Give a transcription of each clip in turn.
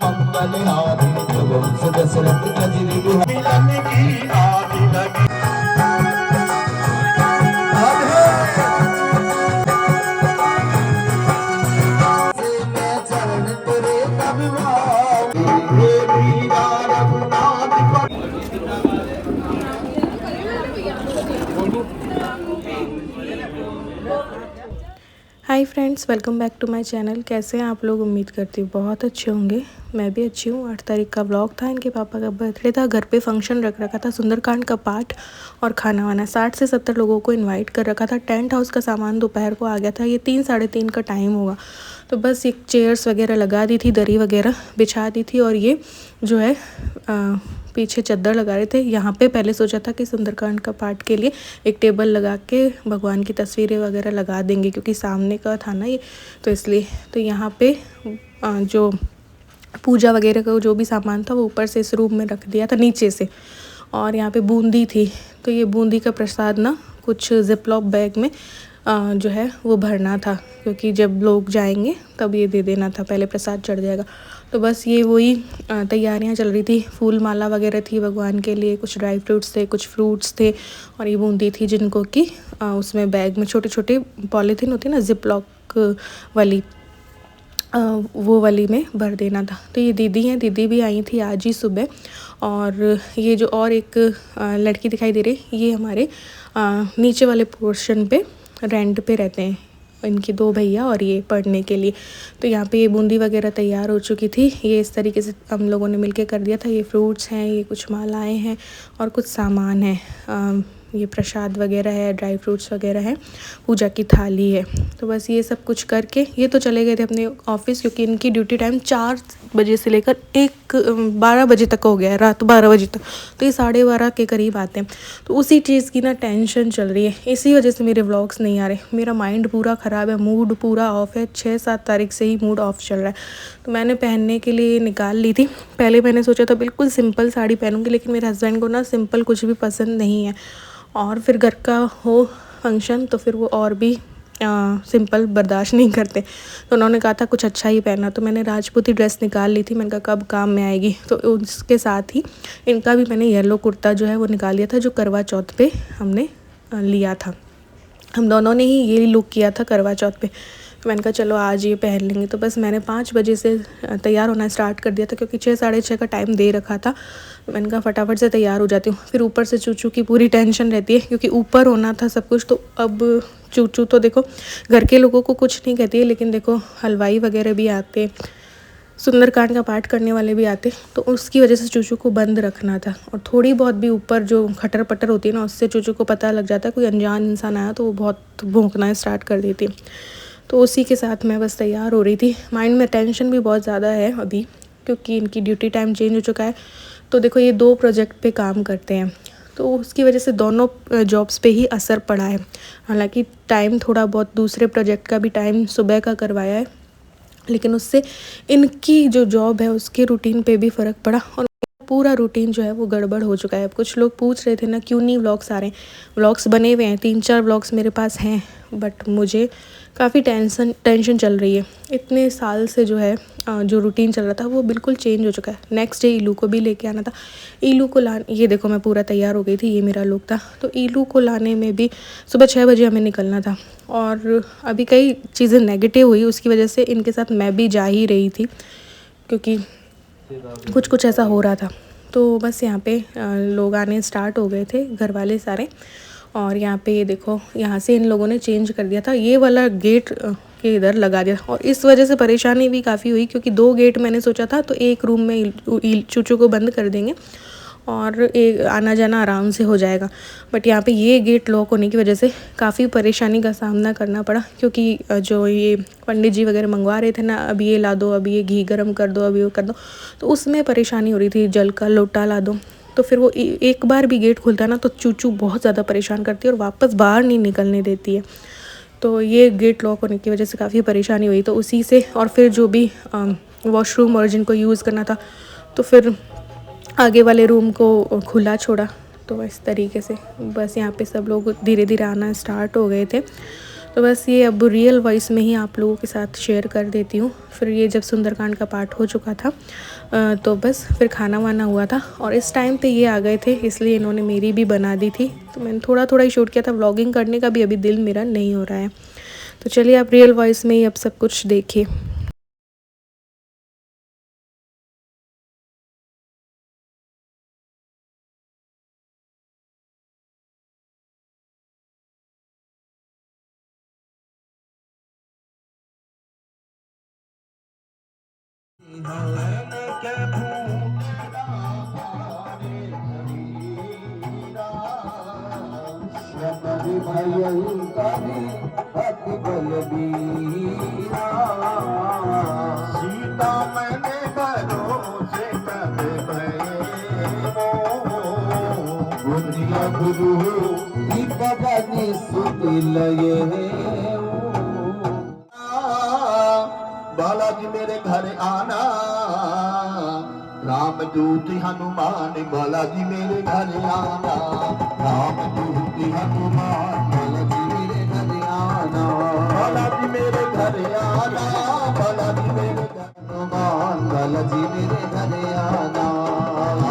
मंगल आदि जो वंश दशरथ अजर मिलन की आदि लगी। Hi friends, welcome back to my channel. कैसे हैं आप लोग? उम्मीद करती हूँ बहुत अच्छे होंगे। मैं भी अच्छी हूँ। 8 तारीख का व्लॉग था, इनके पापा का बर्थडे था। घर पे फंक्शन रख रखा था, सुंदरकांड का पाठ और खाना वाना। 60 से 70 लोगों को इनवाइट कर रखा था। टेंट हाउस का सामान दोपहर को आ गया था। ये 3 साढ़े 3 का टाइम होगा। तो बस एक चेयर्स वगैरह लगा दी थी, दरी वगैरह बिछा दी थी, और ये जो है पीछे चद्दर लगा रहे थे। यहाँ पे पहले सोचा था कि सुंदरकांड का पाठ के लिए एक टेबल लगा के भगवान की तस्वीरें वगैरह लगा देंगे, क्योंकि सामने का था ना ये, तो इसलिए। तो यहाँ पे जो पूजा वगैरह का जो भी सामान था वो ऊपर से इस रूम में रख दिया था, नीचे से। और यहाँ पे बूंदी थी, तो ये बूंदी का प्रसाद ना कुछ जिपलॉक बैग में जो है वो भरना था, क्योंकि जब लोग जाएंगे तब ये दे देना था, पहले प्रसाद चढ़ जाएगा। तो बस ये वही तैयारियां चल रही थी। फूल माला वगैरह थी भगवान के लिए, कुछ ड्राई फ्रूट्स थे, कुछ फ्रूट्स थे, और ये बूंदी थी, जिनको कि उसमें बैग में छोटे छोटे पॉलीथीन होती है ना, जिपलॉक वाली, वो वाली में भर देना था। तो ये दीदी हैं, दीदी भी आई थी आज ही सुबह। और ये जो और एक लड़की दिखाई दे रही, ये हमारे नीचे वाले पोर्शन पे रेंट पे रहते हैं, इनके 2 भैया और ये पढ़ने के लिए। तो यहाँ पे ये बूंदी वगैरह तैयार हो चुकी थी। ये इस तरीके से हम लोगों ने मिलके कर दिया था। ये फ्रूट्स हैं, ये कुछ मालाएं हैं और कुछ सामान है। ये प्रसाद वगैरह है, ड्राई फ्रूट्स वगैरह है, पूजा की थाली है। तो बस ये सब कुछ करके ये तो चले गए थे अपने ऑफिस, क्योंकि इनकी ड्यूटी टाइम 4 बजे से लेकर 12 बजे तक हो गया है, रात 12 बजे तक। तो ये 12:30 के करीब आते हैं। तो उसी चीज़ की ना टेंशन चल रही है, इसी वजह से मेरे व्लॉग्स नहीं आ रहे। मेरा माइंड पूरा ख़राब है, मूड पूरा ऑफ है। 6-7 तारीख से ही मूड ऑफ चल रहा है। तो मैंने पहनने के लिए निकाल ली थी। पहले मैंने सोचा था बिल्कुल सिंपल साड़ी पहनूंगी, लेकिन मेरे हस्बैंड को ना सिंपल कुछ भी पसंद नहीं है, और फिर घर का हो फंक्शन तो फिर वो और भी सिंपल बर्दाश्त नहीं करते। तो उन्होंने कहा था कुछ अच्छा ही पहना। तो मैंने राजपूती ड्रेस निकाल ली थी। मैंने कहा कब काम में आएगी। तो उसके साथ ही इनका भी मैंने येलो कुर्ता जो है वो निकाल लिया था, जो करवा चौथ पे हमने लिया था। हम दोनों ने ही ये लुक किया था करवा चौथ पे। मैंने कहा चलो आज ये पहन लेंगे। तो बस मैंने 5 बजे से तैयार होना स्टार्ट कर दिया था, क्योंकि 6 साढ़े 6 का टाइम दे रखा था। मैंने कहा फटाफट से तैयार हो जाती हूँ। फिर ऊपर से चूचू की पूरी टेंशन रहती है, क्योंकि ऊपर होना था सब कुछ। तो अब चूचू तो देखो घर के लोगों को कुछ नहीं कहती है, लेकिन देखो हलवाई वगैरह भी आते, सुंदरकांड का पाठ करने वाले भी आते, तो उसकी वजह से चूचू को बंद रखना था। और थोड़ी बहुत भी ऊपर जो खटर पटर होती है ना, उससे चूचू को पता लग जाता है कोई अनजान इंसान आया तो वो बहुत भौंकना स्टार्ट कर देती है। तो उसी के साथ मैं बस तैयार हो रही थी। माइंड में टेंशन भी बहुत ज़्यादा है अभी, क्योंकि इनकी ड्यूटी टाइम चेंज हो चुका है। तो देखो ये 2 प्रोजेक्ट पे काम करते हैं, तो उसकी वजह से दोनों जॉब्स पे ही असर पड़ा है। हालांकि टाइम थोड़ा बहुत दूसरे प्रोजेक्ट का भी टाइम सुबह का करवाया है, लेकिन उससे इनकी जो जॉब है उसके रूटीन पे भी फ़र्क पड़ा, और पूरा रूटीन जो है वो गड़बड़ हो चुका है। अब कुछ लोग पूछ रहे थे ना क्यों नहीं व्लॉग्स आ रहे हैं। व्लॉग्स बने हुए हैं, 3-4 व्लॉग्स मेरे पास हैं, बट मुझे काफ़ी टेंशन चल रही है। इतने साल से जो है जो रूटीन चल रहा था वो बिल्कुल चेंज हो चुका है। नेक्स्ट डे ईलू को भी लेके आना था। ईलू को ये देखो मैं पूरा तैयार हो गई थी, ये मेरा लुक था। तो ईलू को लाने में भी सुबह 6 बजे हमें निकलना था, और अभी कई चीज़ें नेगेटिव हुई, उसकी वजह से इनके साथ मैं भी जा ही रही थी, क्योंकि कुछ ऐसा हो रहा था। तो बस यहाँ पे लोग आने स्टार्ट हो गए थे, घर वाले सारे। और यहाँ पे ये देखो, यहाँ से इन लोगों ने चेंज कर दिया था, ये वाला गेट के इधर लगा दिया। और इस वजह से परेशानी भी काफ़ी हुई, क्योंकि 2 गेट मैंने सोचा था, तो एक रूम में चूचू को बंद कर देंगे और एक आना जाना आराम से हो जाएगा। बट यहाँ पे ये गेट लॉक होने की वजह से काफ़ी परेशानी का सामना करना पड़ा, क्योंकि जो ये पंडित जी वगैरह मंगवा रहे थे ना, अब ये ला दो, अब ये घी गर्म कर दो, अब ये कर दो, तो उसमें परेशानी हो रही थी। जल का लोटा ला दो, तो फिर वो एक बार भी गेट खुलता है ना तो चूचू बहुत ज़्यादा परेशान करती है और वापस बाहर नहीं निकलने देती है। तो ये गेट लॉक होने की वजह से काफ़ी परेशानी हुई। तो उसी से, और फिर जो भी वॉशरूम और जिनको यूज़ करना था, तो फिर आगे वाले रूम को खुला छोड़ा। तो इस तरीके से बस यहाँ पे सब लोग धीरे धीरे आना स्टार्ट हो गए थे। तो बस ये अब रियल वॉइस में ही आप लोगों के साथ शेयर कर देती हूँ। फिर ये जब सुंदरकांड का पाठ हो चुका था तो बस फिर खाना वाना हुआ था और इस टाइम पे ये आ गए थे, इसलिए इन्होंने मेरी भी बना दी थी। तो मैंने थोड़ा थोड़ा ही शूट किया था, व्लॉगिंग करने का भी अभी दिल मेरा नहीं हो रहा है। तो चलिए आप रियल वॉइस में ही अब सब कुछ देखिए। सीता मैंने भरोसे कर बुद्धिया गुरु भगनी सुति लये बालाजी मेरे घर आना राम दूती हनुमान बालाजी मेरे घर आना राम दूती हनुमान बालाजी मेरे घर आना बालाजी मेरे घर आना बालाजी मेरे घर हनुमान बालाजी मेरे घर आना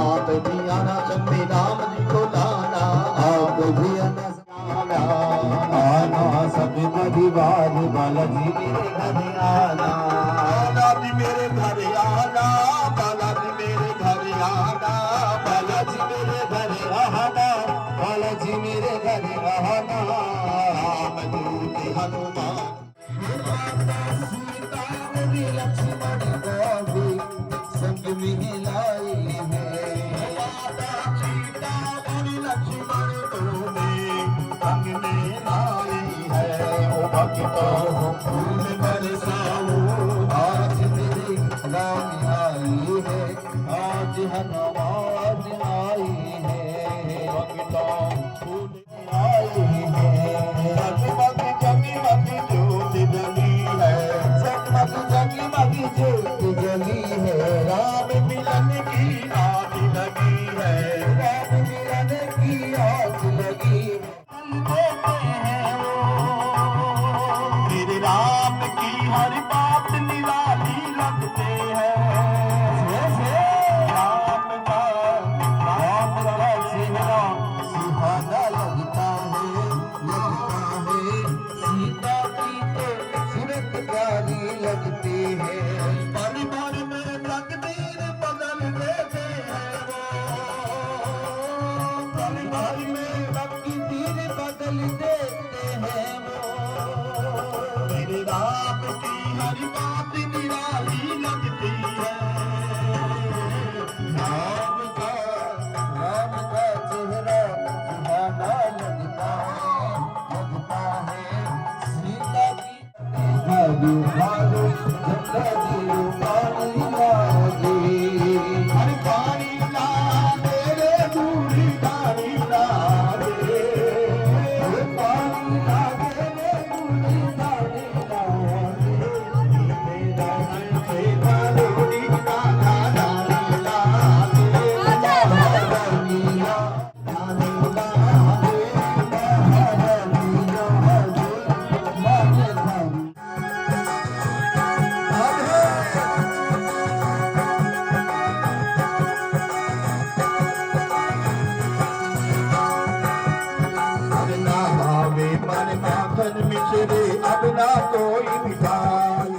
आप भी आना सब में राम जी को लाना आप भी आना सब परिवार बालाजी मेरे घर आना बालाजी मेरे घर आना बालाजी मेरे घर आना बालाजी मेरे घर आना बालाजी मेरे घर आना राम दूत हनुमान सीता मेरी लक्ष्मण को संग में लाई है माता सीता मेरी लक्ष्मण को संग में लाई है ओ भक्तों फूल बरसाओ आज मेरे राम आई है आज हनुमान आई है भक्तों फूल आई है जगमग जगमग ज्योत जली है जगमग जगमग ज्योत जली है राम मिलन की आग लगी है राम मिलन की आग लगी मेरे राम की हर बात निराली लगते हैं राम का चेहरा सुहाना लगता है सीता की तो सूरत प्यारी लगती है पल भर में तकदीर बदल देते हैं वो पल भर में तकदीर बदल देते हैं वो मेरे राम की हर बात निराली लगती है राम का चेहरा सुहाना लगता है सीता की हरि भालो जगदीर पानी लागे हरि पानी लागे रे दूरी पानी लागे हरि पानी लागे रे दूरी पानी लागे मेरा मन से दूरी पानी लागे महारानिया पानी लागे महारानिया अब ना भावे मन माखन मिश्रे अब ना कोई मिठाई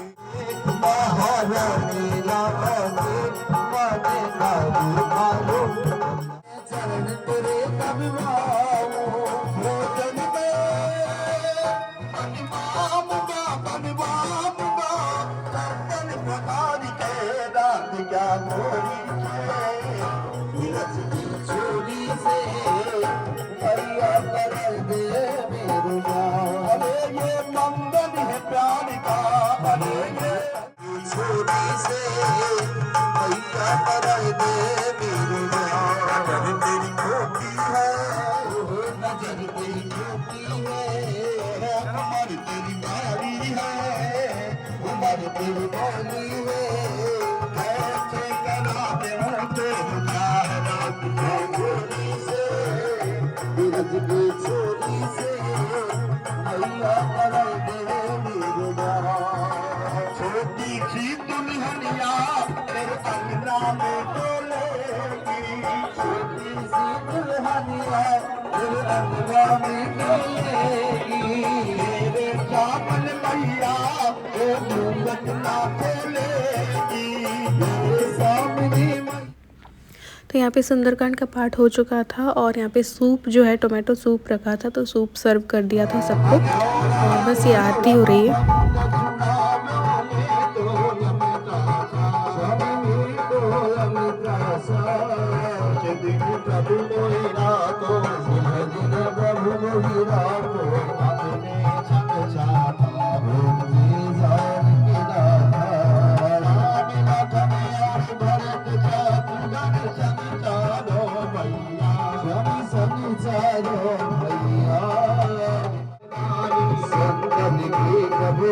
महारानी लागे माने दारू मारो चरण तेरे कब आओ भोजन में बनवाऊंगा तन प्रकार के रात क्या गोरी चोरी से भैया कर दे मेरे अरे ये मंगल है प्यार का अरे ये चोरी से भैया कर दे मेरे नजर तेरी खोटी है नजर तेरी खोटी है उम्र तेरी भारी है उम्र तेरी भारी है कैसे कराते होते चोरी से छोरी से भैया कर सी दुल्हनिया तेरे अंगना में डोलेगी, छोटी सी दुल्हनिया तेरे अंगना में डोलेगी। मेरे चावल मैया वो घूंघट ना खोलेगी, मेरे सामने तो यहाँ पे सुंदरकांड का पाठ हो चुका था और यहाँ पे सूप जो है टोमेटो सूप रखा था, तो सूप सर्व कर दिया था सबको और बस ये आरती हो रही है।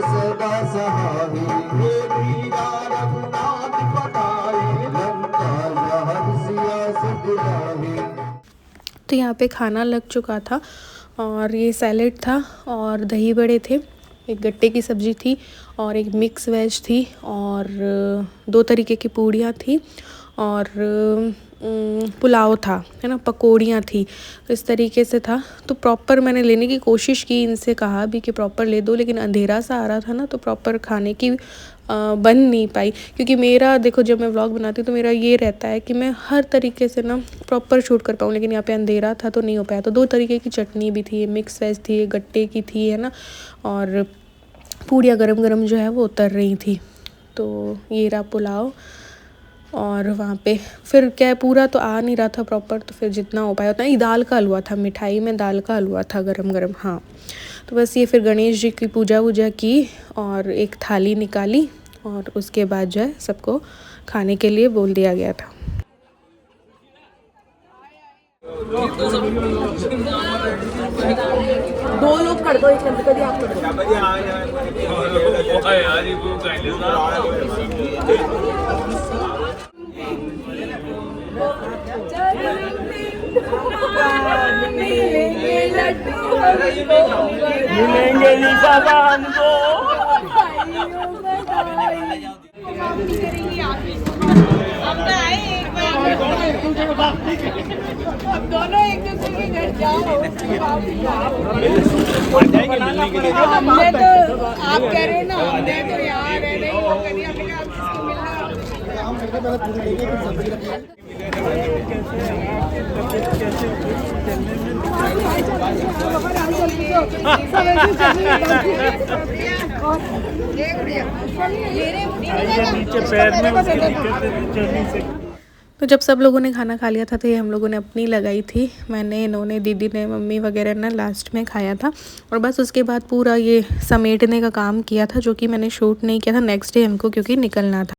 सदा सहावी रघुनाथ पठाई, लंका जहर सियासत दिलावी। तो यहाँ पे खाना लग चुका था और ये सैलेड था और दही बड़े थे, एक गट्टे की सब्ज़ी थी और एक मिक्स वेज थी और 2 तरीके की पूड़ियाँ थी और पुलाव था, है ना, पकौड़ियाँ थी। तो इस तरीके से था। तो प्रॉपर मैंने लेने की कोशिश की, इनसे कहा भी कि प्रॉपर ले दो, लेकिन अंधेरा सा आ रहा था ना, तो प्रॉपर खाने की बन नहीं पाई। क्योंकि मेरा देखो, जब मैं व्लॉग बनाती हूँ तो मेरा ये रहता है कि मैं हर तरीके से ना प्रॉपर शूट कर पाऊँ, लेकिन यहाँ पे अंधेरा था तो नहीं हो पाया। तो 2 तरीके की चटनी भी थी, मिक्स वेज थी, गट्टे की थी, है ना, और पूड़ियाँ गरम गरम जो है वो उतर रही थी। तो ये रहा पुलाव और वहाँ पे फिर क्या है, पूरा तो आ नहीं रहा था प्रॉपर, तो फिर जितना हो पाया उतना ही। दाल का हलवा था, मिठाई में दाल का हलवा था गरम गरम। हाँ, तो बस ये फिर गणेश जी की पूजा वूजा की और एक थाली निकाली और उसके बाद जो है सबको खाने के लिए बोल दिया गया था। दो लोग कर दो, एक कभी आप कर दो। मिलेंगे नहीं बाबा हमको। अब दोनों एक दूसरे के घर जाओ। हमने तो आप कह रहे हो ना, हमने तो यहाँ रह रहे हो, कभी हमने कहा किसको नीचे पैर में उसकी दिक्कत है चलने से। तो जब सब लोगों ने खाना खा लिया था तो ये हम लोगों ने अपनी लगाई थी, मैंने, इन्होंने, दीदी ने, मम्मी वगैरह ने लास्ट में खाया था। और बस उसके बाद पूरा ये समेटने का काम किया था, जो कि मैंने शूट नहीं किया था नेक्स्ट डे हमको, क्योंकि निकलना था।